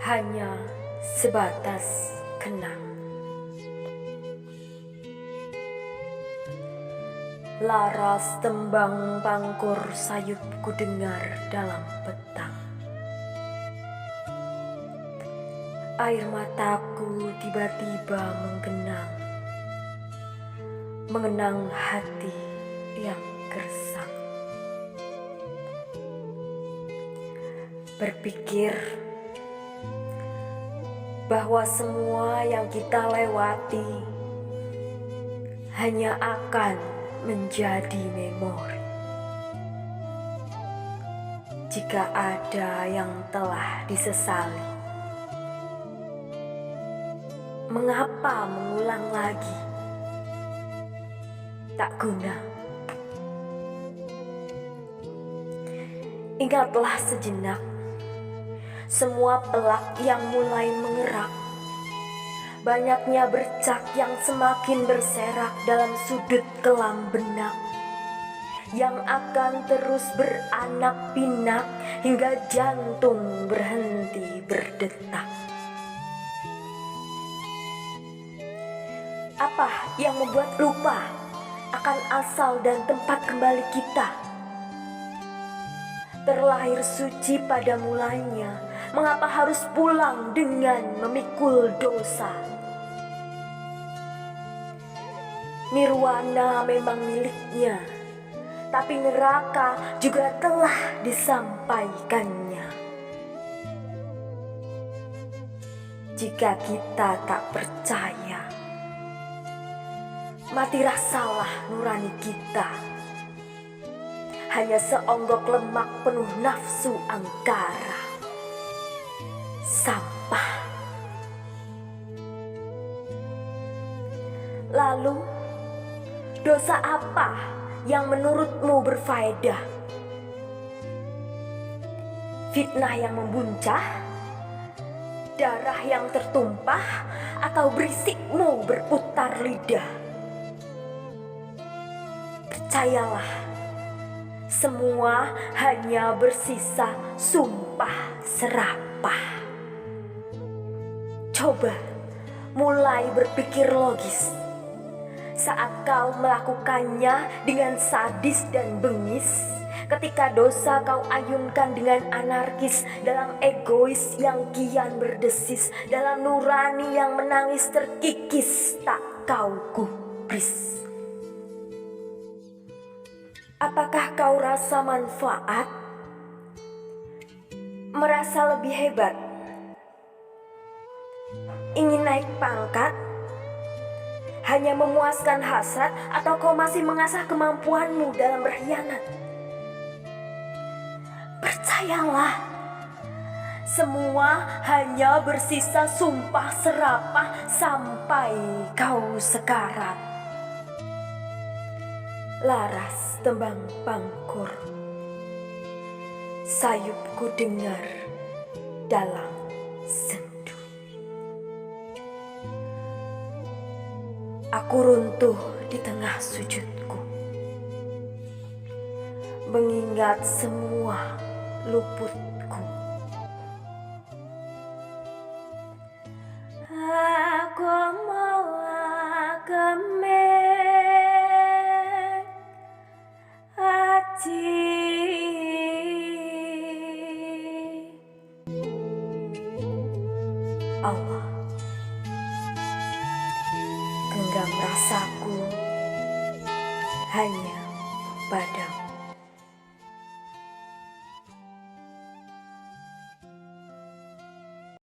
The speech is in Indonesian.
hanya sebatas kenang. Laras tembang pangkur sayup ku dengar dalam petang. Air mataku tiba-tiba menggenang, mengenang hati yang gersang. Berpikir bahwa semua yang kita lewati hanya akan menjadi memori jika ada yang telah disesali. Mengapa mengulang lagi? Tak guna. Ingatlah sejenak semua pelak yang mulai mengerak, banyaknya bercak yang semakin berserak dalam sudut kelam benak, yang akan terus beranak pinak hingga jantung berhenti berdetak. Apa yang membuat lupa akan asal dan tempat kembali kita? Terlahir suci pada mulanya, mengapa harus pulang dengan memikul dosa? Nirwana memang miliknya, tapi neraka juga telah disampaikannya. Jika kita tak percaya, mati rasalah nurani kita. Hanya seonggok lemak penuh nafsu angkara. Sampah. Lalu, dosa apa yang menurutmu berfaedah? Fitnah yang membuncah? Darah yang tertumpah? Atau berisikmu berputar lidah? Percayalah, semua hanya bersisa sumpah serapah. Coba mulai berpikir logis saat kau melakukannya dengan sadis dan bengis, ketika dosa kau ayunkan dengan anarkis, dalam egois yang kian berdesis, dalam nurani yang menangis terkikis tak kau gubris. Apakah kau rasa manfaat? Merasa lebih hebat? Ingin naik pangkat? Hanya memuaskan hasrat, atau kau masih mengasah kemampuanmu dalam berkhianat? Percayalah, semua hanya bersisa sumpah serapah sampai kau sekarat. Laras tembang pangkur sayup ku dengar dalam sendu. Aku runtuh di tengah sujudku, mengingat semua luputku. Aku mau kemek hati. Allah, genggam rasaku hanya padamu.